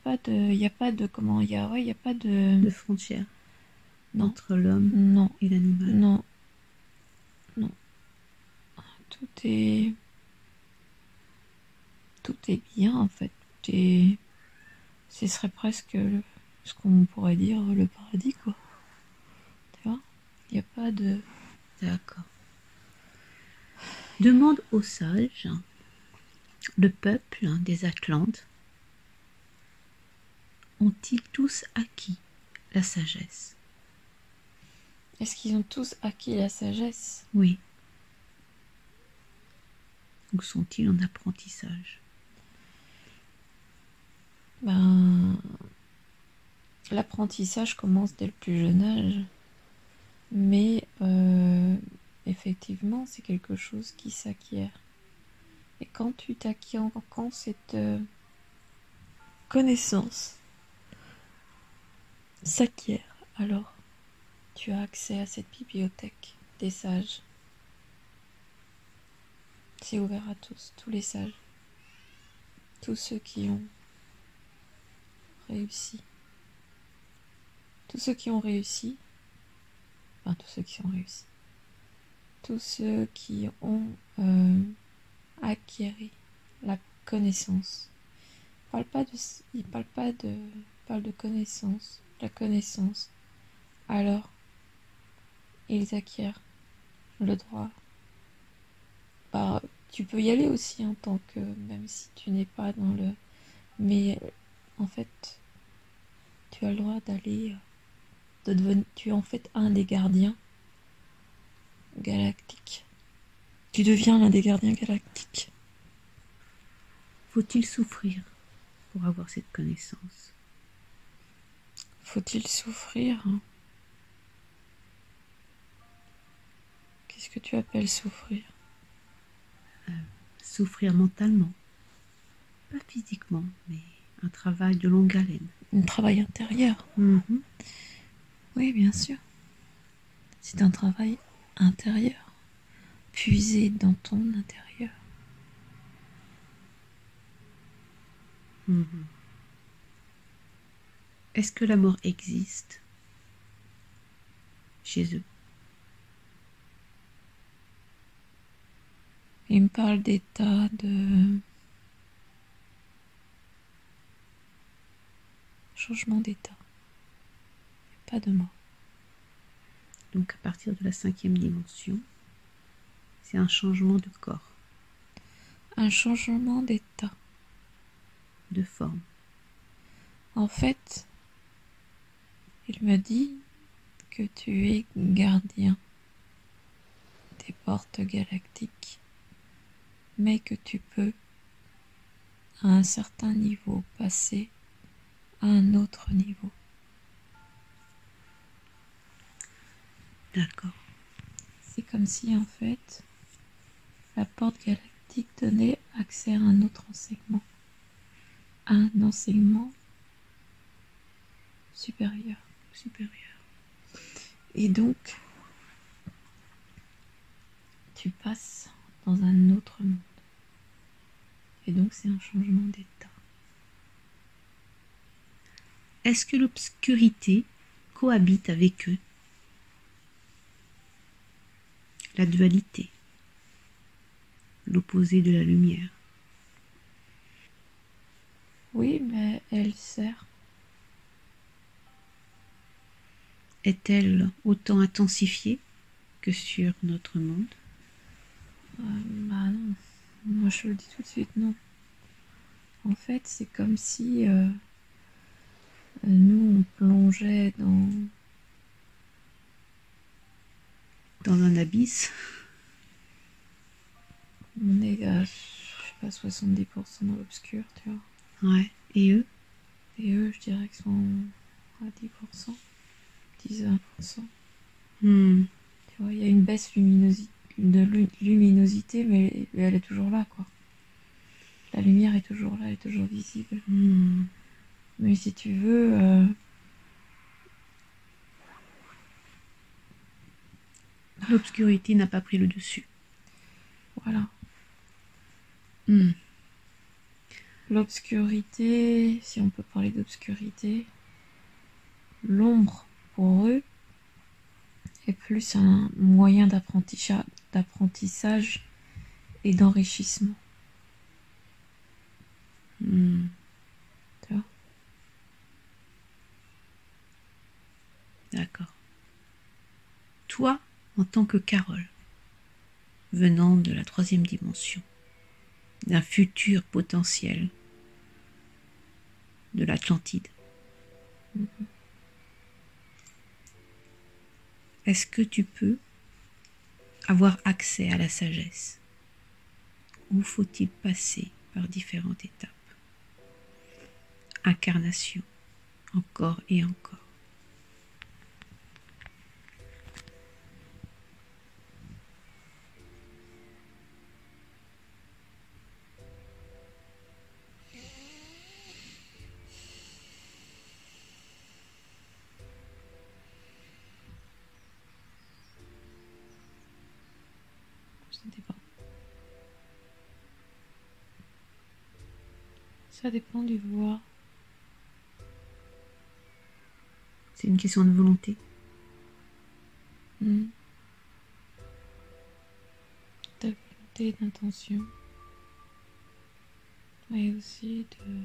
[SPEAKER 2] pas de comment il y a pas
[SPEAKER 1] de frontière entre l'homme et l'animal.
[SPEAKER 2] Non. Tout est bien en fait. Ce serait presque ce qu'on pourrait dire le paradis quoi. Tu vois? Il n'y a pas de.
[SPEAKER 1] D'accord. Demande aux sages, le peuple des Atlantes, ont-ils tous acquis la sagesse?
[SPEAKER 2] Est-ce qu'ils ont tous acquis la sagesse?
[SPEAKER 1] Oui. Ou sont-ils en apprentissage?
[SPEAKER 2] Ben, l'apprentissage commence dès le plus jeune âge, mais effectivement, c'est quelque chose qui s'acquiert. Et quand tu t'acquiers, quand cette connaissance s'acquiert, alors tu as accès à cette bibliothèque des sages. C'est ouvert à tous les sages, tous ceux qui ont réussi. Tous ceux qui ont réussi, enfin tous ceux qui ont réussi, tous ceux qui ont acquéri la connaissance. Il parle de connaissance, la connaissance. Alors, ils acquièrent le droit. Bah, tu peux y aller aussi en tant que, même si tu n'es pas dans le, mais en fait, tu as le droit d'aller, tu es en fait un des gardiens galactiques. Tu deviens l'un des gardiens galactiques.
[SPEAKER 1] Faut-il souffrir pour avoir cette connaissance?
[SPEAKER 2] Faut-il souffrir, hein? Qu'est-ce que tu appelles souffrir?
[SPEAKER 1] Souffrir mentalement, pas physiquement, mais un travail de longue haleine.
[SPEAKER 2] Un travail intérieur. Oui, bien sûr. C'est un travail intérieur, puisé dans ton intérieur.
[SPEAKER 1] Est-ce que la mort existe chez eux?
[SPEAKER 2] Il me parle d'état de changement d'état. Pas de mort.
[SPEAKER 1] Donc à partir de la 5e dimension, c'est un changement de corps.
[SPEAKER 2] Un changement d'état.
[SPEAKER 1] De forme.
[SPEAKER 2] En fait, il me dit que tu es gardien des portes galactiques, mais que tu peux, à un certain niveau, passer à un autre niveau.
[SPEAKER 1] D'accord.
[SPEAKER 2] C'est comme si, en fait, la porte galactique donnait accès à un autre enseignement. À un enseignement supérieur. Et donc, tu passes dans un autre monde. Et donc, c'est un changement d'état.
[SPEAKER 1] Est-ce que l'obscurité cohabite avec eux? La dualité, l'opposé de la lumière.
[SPEAKER 2] Oui, mais elle sert.
[SPEAKER 1] Est-elle autant intensifiée que sur notre monde?
[SPEAKER 2] Bah non. Moi, je le dis tout de suite, non. En fait, c'est comme si Nous, on plongeait
[SPEAKER 1] dans un abysse.
[SPEAKER 2] On est à, je sais pas, 70% dans l'obscur, tu vois.
[SPEAKER 1] Ouais. Et eux?
[SPEAKER 2] Et eux, je dirais qu'ils sont à 10%, 10-20%.
[SPEAKER 1] Hmm.
[SPEAKER 2] Tu vois, il y a une baisse de luminosité, mais elle est toujours là, quoi. La lumière est toujours là, elle est toujours visible.
[SPEAKER 1] Hmm.
[SPEAKER 2] Mais si tu veux,
[SPEAKER 1] L'obscurité n'a pas pris le dessus.
[SPEAKER 2] voilà.
[SPEAKER 1] Hmm.
[SPEAKER 2] L'obscurité, si on peut parler d'obscurité, l'ombre, pour eux, est plus un moyen d'apprentissage et d'enrichissement.
[SPEAKER 1] Hmm.
[SPEAKER 2] Tu vois?
[SPEAKER 1] D'accord. Toi, en tant que Carole, venant de la 3e dimension, d'un futur potentiel de l'Atlantide, est-ce que tu peux avoir accès à la sagesse? Ou faut-il passer par différentes étapes? Incarnation, encore et encore.
[SPEAKER 2] Ça dépend. Ça dépend du voir.
[SPEAKER 1] C'est une question de volonté.
[SPEAKER 2] De volonté, d'intention. Et aussi de...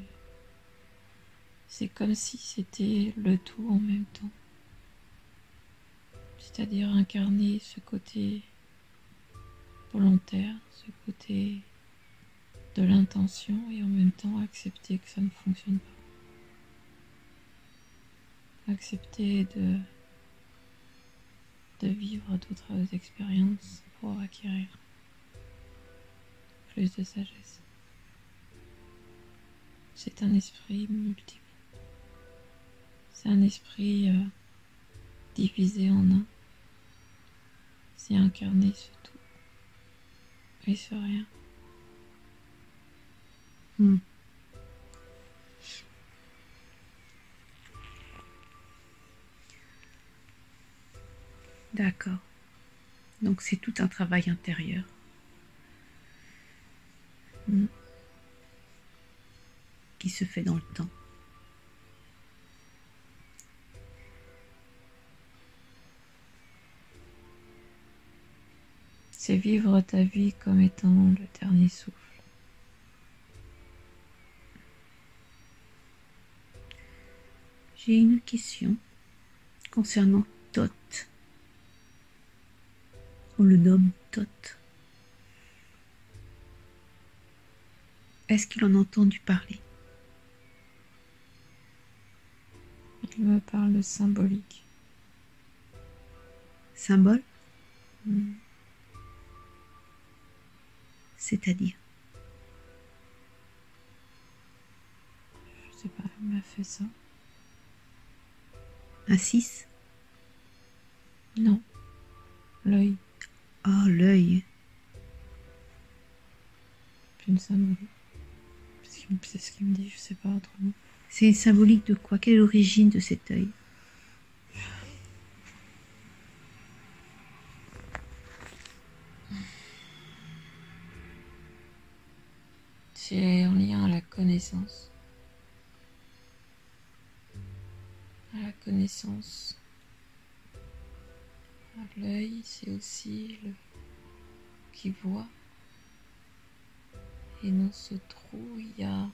[SPEAKER 2] C'est comme si c'était le tout en même temps. C'est-à-dire incarner ce côté volontaire, ce côté de l'intention et en même temps accepter que ça ne fonctionne pas. Accepter de vivre d'autres expériences pour acquérir plus de sagesse. C'est un esprit multiple. C'est un esprit divisé en un. C'est incarné ce tout et ce rien.
[SPEAKER 1] Hmm. D'accord. Donc c'est tout un travail intérieur. Qui se fait dans le temps.
[SPEAKER 2] C'est vivre ta vie comme étant le dernier souffle.
[SPEAKER 1] J'ai une question concernant Thoth. On le nomme Thoth. Est-ce qu'il en a entendu parler?
[SPEAKER 2] Il me parle de symbolique.
[SPEAKER 1] Symbole? C'est-à-dire?
[SPEAKER 2] Je sais pas, il m'a fait ça.
[SPEAKER 1] Un 6?
[SPEAKER 2] Non. L'œil.
[SPEAKER 1] Oh, l'œil.
[SPEAKER 2] Puis une symbolique. C'est ce qu'il me dit, je sais pas autrement.
[SPEAKER 1] C'est symbolique de quoi? Quelle est l'origine de cet œil?
[SPEAKER 2] C'est en lien à la connaissance. À la connaissance. L'œil, c'est aussi le qui voit. Et dans ce trou, il y a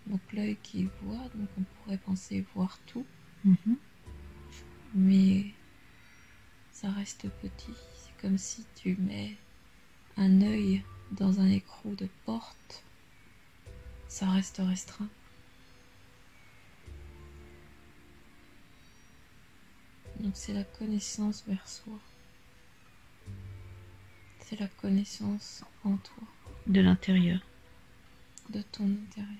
[SPEAKER 2] donc l'œil qui voit, donc on pourrait penser voir tout. Mais ça reste petit. C'est comme si tu mets un œil dans un écrou de porte ça reste restreint. Donc c'est la connaissance vers soi. C'est la connaissance en toi.
[SPEAKER 1] De l'intérieur.
[SPEAKER 2] De ton intérieur.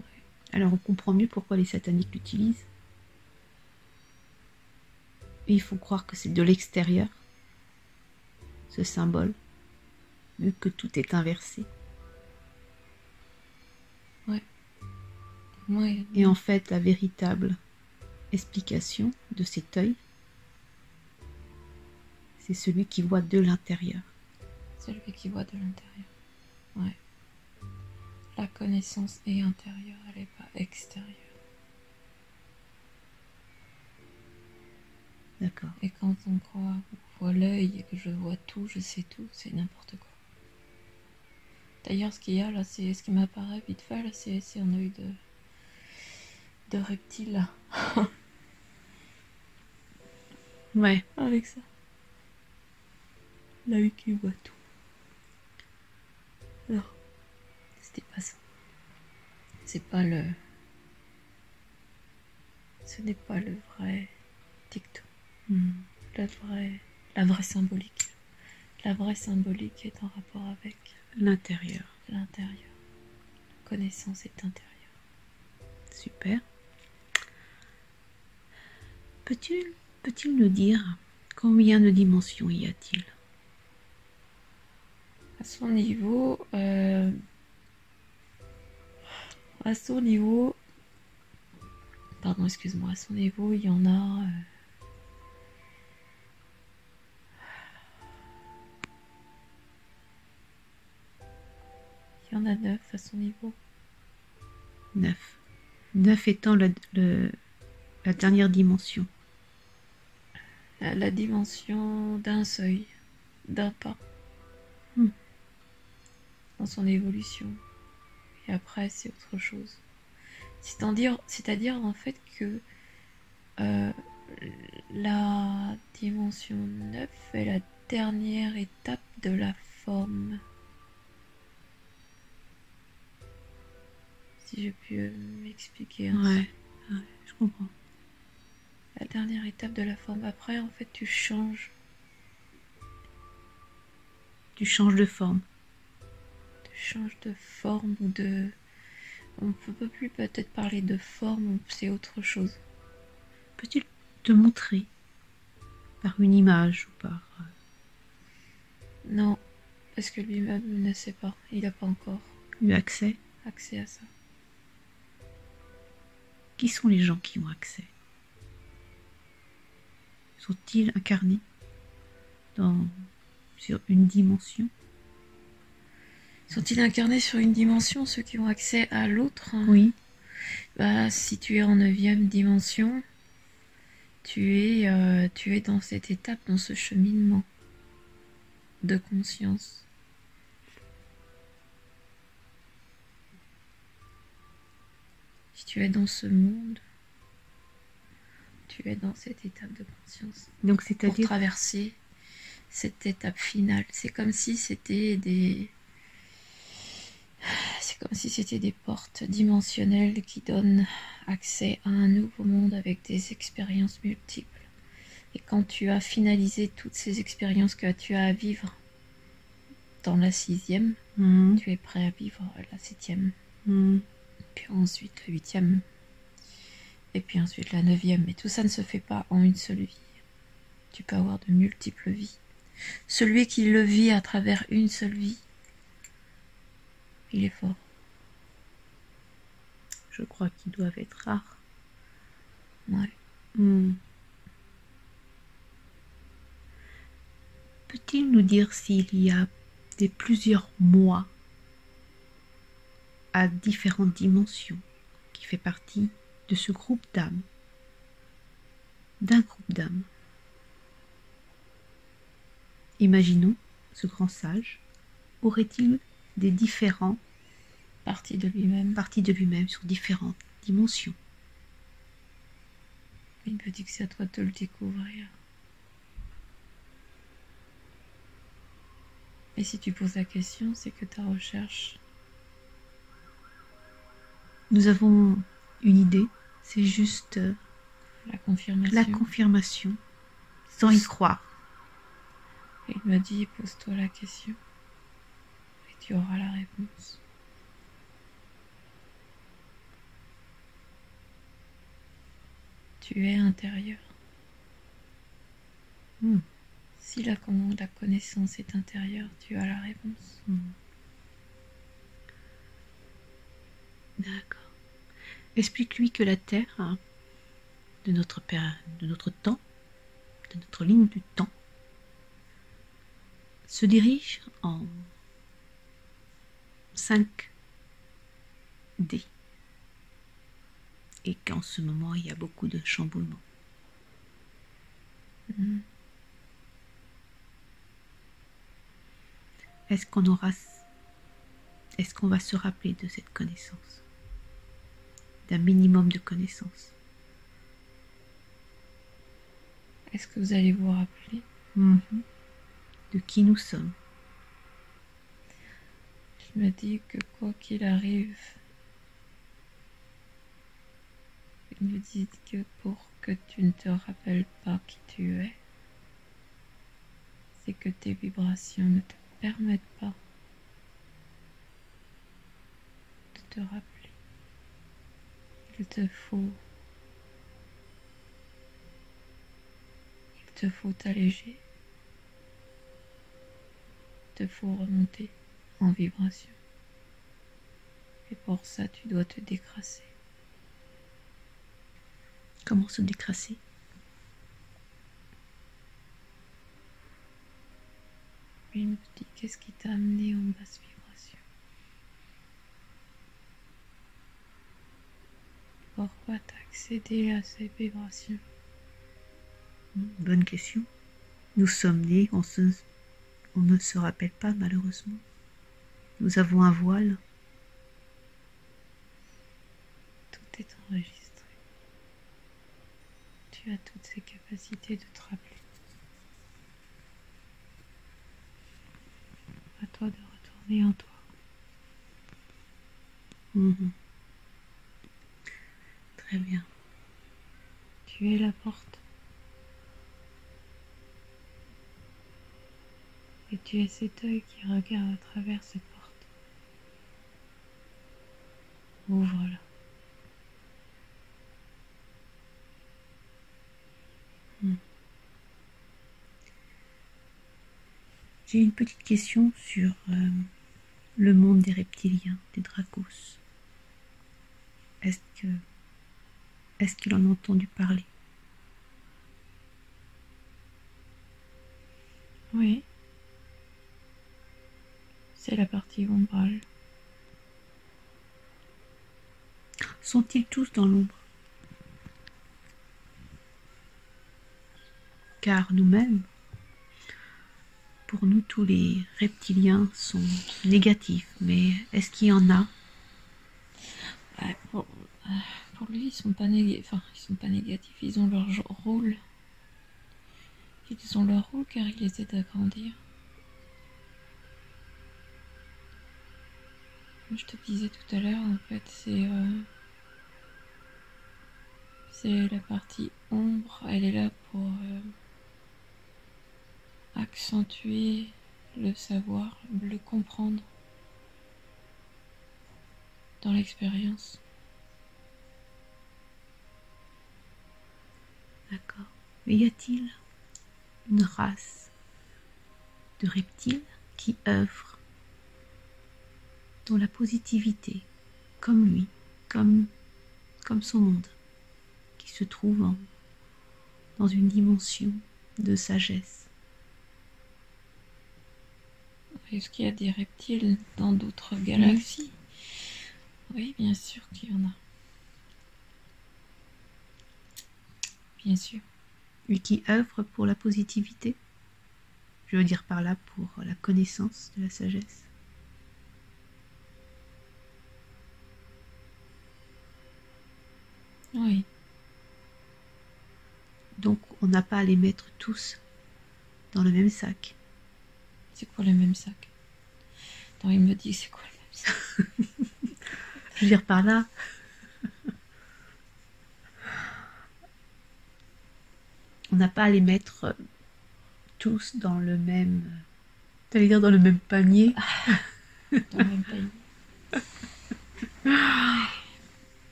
[SPEAKER 2] Ouais.
[SPEAKER 1] Alors on comprend mieux pourquoi les sataniques l'utilisent. Et il faut croire que c'est de l'extérieur, ce symbole, vu que tout est inversé.
[SPEAKER 2] Ouais. Ouais.
[SPEAKER 1] Et en fait, la véritable explication de cet œil, c'est celui qui voit de l'intérieur.
[SPEAKER 2] Celui qui voit de l'intérieur. Ouais. La connaissance est intérieure, elle n'est pas extérieure.
[SPEAKER 1] D'accord.
[SPEAKER 2] Et quand on croit, on voit l'œil et que je vois tout, je sais tout, c'est n'importe quoi. D'ailleurs, ce qu'il y a là, c'est ce qui m'apparaît vite fait, là, c'est un œil de reptile là.
[SPEAKER 1] Ouais.
[SPEAKER 2] Avec ça. L'œil qui voit tout. Non, c'était pas ça. C'est pas le. Ce n'est pas le vrai dicton. La vraie symbolique. La vraie symbolique est en rapport avec
[SPEAKER 1] L'intérieur.
[SPEAKER 2] l'intérieur. La connaissance est intérieure.
[SPEAKER 1] Super. Peut-il nous dire combien de dimensions y a-t-il?
[SPEAKER 2] À son niveau, pardon, excuse-moi, à son niveau, il y en a. Il y en a 9 à son niveau.
[SPEAKER 1] 9. 9 étant la dernière dimension.
[SPEAKER 2] La dimension d'un seuil, d'un pas. Dans son évolution. Et après, c'est autre chose. C'est-à-dire en fait que la dimension 9 est la dernière étape de la forme. Si je puis m'expliquer ainsi.
[SPEAKER 1] Ouais, je comprends.
[SPEAKER 2] La dernière étape de la forme. Après, en fait, tu changes.
[SPEAKER 1] Tu changes de forme.
[SPEAKER 2] Tu changes de forme ou de... On ne peut plus peut-être parler de forme, c'est autre chose.
[SPEAKER 1] Peut-il te montrer par une image ou par...
[SPEAKER 2] Non, parce que lui-même ne sait pas. Il n'a pas encore
[SPEAKER 1] eu accès
[SPEAKER 2] à ça.
[SPEAKER 1] Qui sont les gens qui ont accès? Sont-ils incarnés sur une dimension?
[SPEAKER 2] Sont-ils incarnés sur une dimension, ceux qui ont accès à l'autre?
[SPEAKER 1] Oui.
[SPEAKER 2] Bah, si tu es en 9e dimension, tu es dans cette étape, dans ce cheminement de conscience. Si tu es dans ce monde, tu es dans cette étape de conscience.
[SPEAKER 1] Donc c'est-à-dire
[SPEAKER 2] pour traverser cette étape finale. C'est comme si c'était des portes dimensionnelles qui donnent accès à un nouveau monde avec des expériences multiples. Et quand tu as finalisé toutes ces expériences que tu as à vivre dans la 6e, tu es prêt à vivre la 7e. Puis ensuite la 8e. Et puis ensuite la 9e. Mais tout ça ne se fait pas en une seule vie. Tu peux avoir de multiples vies. Celui qui le vit à travers une seule vie, il est fort.
[SPEAKER 1] Je crois qu'ils doivent être rares.
[SPEAKER 2] Ouais.
[SPEAKER 1] Peut-il nous dire s'il y a plusieurs mois à différentes dimensions qui fait partie de ce groupe d'âmes, d'un groupe d'âmes? Imaginons, ce grand sage aurait-il des différents
[SPEAKER 2] parties de lui-même
[SPEAKER 1] sur différentes dimensions?
[SPEAKER 2] Il me dit que c'est à toi de te le découvrir. Et si tu poses la question, c'est que ta recherche...
[SPEAKER 1] Nous avons une idée, c'est juste
[SPEAKER 2] La confirmation.
[SPEAKER 1] la confirmation, sans y croire.
[SPEAKER 2] Et il me dit, pose-toi la question. Et tu auras la réponse. Tu es intérieur. Si la connaissance est intérieure, tu as la réponse.
[SPEAKER 1] D'accord. Explique-lui que la Terre, de notre temps, de notre ligne du temps, se dirige en 5D. Et qu'en ce moment, il y a beaucoup de chamboulements. Est-ce qu'on va se rappeler de cette connaissance, d'un minimum de connaissances?
[SPEAKER 2] Est-ce que vous allez vous rappeler
[SPEAKER 1] de qui nous sommes?
[SPEAKER 2] Je me dis que quoi qu'il arrive, il me dit que pour que tu ne te rappelles pas qui tu es, c'est que tes vibrations ne te permettent pas de te rappeler. Il te faut t'alléger. Il te faut remonter en vibration. Et pour ça, tu dois te décrasser.
[SPEAKER 1] Comment se décrasser?
[SPEAKER 2] Il me dit, qu'est-ce qui t'a amené en basse vibration? Pourquoi t'as accédé à ces vibrations?
[SPEAKER 1] Bonne question. Nous sommes nés, on ne se rappelle pas malheureusement. Nous avons un voile.
[SPEAKER 2] Tout est enregistré. Tu as toutes ces capacités de te rappeler. À toi de retourner en toi.
[SPEAKER 1] Très bien.
[SPEAKER 2] Tu es la porte. Et tu es cet œil qui regarde à travers cette porte. Ouvre-la.
[SPEAKER 1] J'ai une petite question sur le monde des reptiliens, des Dracos. Est-ce qu'il en a entendu parler?
[SPEAKER 2] Oui. C'est la partie ombrale.
[SPEAKER 1] Sont-ils tous dans l'ombre? Car nous-mêmes, pour nous, tous les reptiliens sont négatifs. Mais est-ce qu'il y en a?
[SPEAKER 2] Pour lui, ils sont pas négatifs, ils ont leur rôle. Ils ont leur rôle car ils les aident à grandir. Comme je te disais tout à l'heure, en fait, c'est la partie ombre. Elle est là pour accentuer le savoir, le comprendre dans l'expérience.
[SPEAKER 1] D'accord. Mais y a-t-il une race de reptiles qui œuvre dans la positivité, comme lui, comme son monde, qui se trouve dans une dimension de sagesse?
[SPEAKER 2] Est-ce qu'il y a des reptiles dans d'autres galaxies? Oui, bien sûr qu'il y en a. Bien sûr.
[SPEAKER 1] Et qui œuvre pour la positivité? Je veux dire par là pour la connaissance de la sagesse.
[SPEAKER 2] Oui.
[SPEAKER 1] Donc on n'a pas à les mettre tous dans le même sac.
[SPEAKER 2] C'est quoi le même sac? Attends, il me dit c'est quoi le même sens?
[SPEAKER 1] Je veux dire par là, on n'a pas à les mettre tous dans le même... T'allais dire dans le même panier.
[SPEAKER 2] Dans le même pays.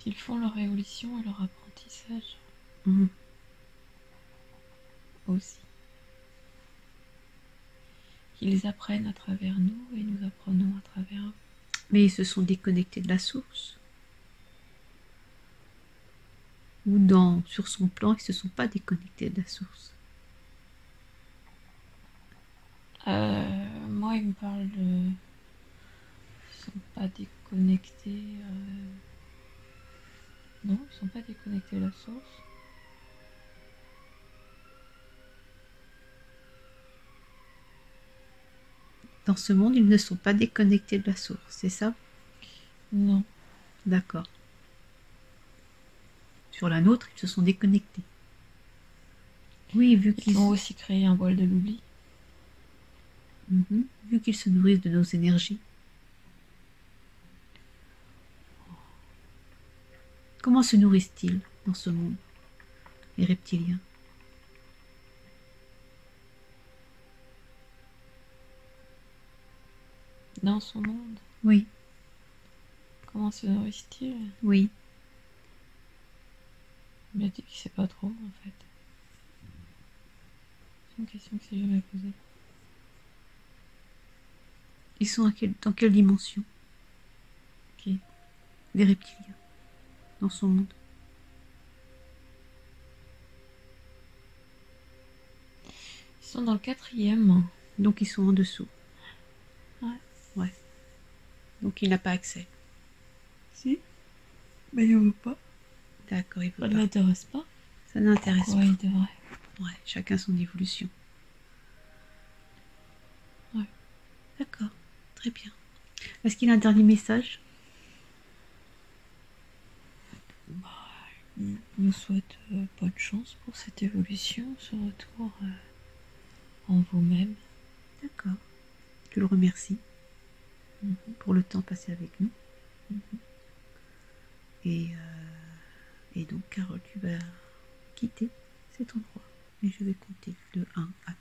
[SPEAKER 2] Ils font leur évolution et leur apprentissage
[SPEAKER 1] Mhm.
[SPEAKER 2] aussi. Ils apprennent à travers nous et nous apprenons à travers eux.
[SPEAKER 1] Mais ils se sont déconnectés de la source. Ou dans, sur son plan, ils ne se sont pas déconnectés de la source.
[SPEAKER 2] Moi, il me parle de... Ils sont pas déconnectés... Non, ils sont pas déconnectés de la source.
[SPEAKER 1] Dans ce monde, ils ne sont pas déconnectés de la source, c'est ça?
[SPEAKER 2] Non.
[SPEAKER 1] D'accord. Sur la nôtre, ils se sont déconnectés. Oui, vu qu'ils
[SPEAKER 2] Ils ont aussi créé un voile de l'oubli.
[SPEAKER 1] Vu qu'ils se nourrissent de nos énergies. Comment se nourrissent-ils dans ce monde, les reptiliens?
[SPEAKER 2] Dans son monde.
[SPEAKER 1] Oui,
[SPEAKER 2] Comment se nourrissent-ils?
[SPEAKER 1] oui.
[SPEAKER 2] Il m'a dit qu'il sait pas trop, en fait. C'est une question que s'est jamais posée.
[SPEAKER 1] Ils sont dans quelle dimension?
[SPEAKER 2] Qui?
[SPEAKER 1] Les reptiliens, dans son monde.
[SPEAKER 2] Ils sont dans le 4e.
[SPEAKER 1] Donc ils sont en dessous.
[SPEAKER 2] Ouais.
[SPEAKER 1] Ouais. Donc il n'a pas accès.
[SPEAKER 2] Si. Mais il veut pas.
[SPEAKER 1] D'accord, il
[SPEAKER 2] Ça
[SPEAKER 1] veut
[SPEAKER 2] ne
[SPEAKER 1] pas.
[SPEAKER 2] l'intéresse pas.
[SPEAKER 1] Ça n'intéresse
[SPEAKER 2] Pourquoi
[SPEAKER 1] pas.
[SPEAKER 2] il devrait?
[SPEAKER 1] Ouais, chacun son évolution.
[SPEAKER 2] Ouais.
[SPEAKER 1] D'accord, très bien. Est-ce qu'il a un dernier message?
[SPEAKER 2] Il nous souhaite bonne chance pour cette évolution, ce retour en vous-même.
[SPEAKER 1] D'accord. Je le remercie pour le temps passé avec nous. Et donc, Carole, tu vas quitter cet endroit. Et je vais compter de 1 à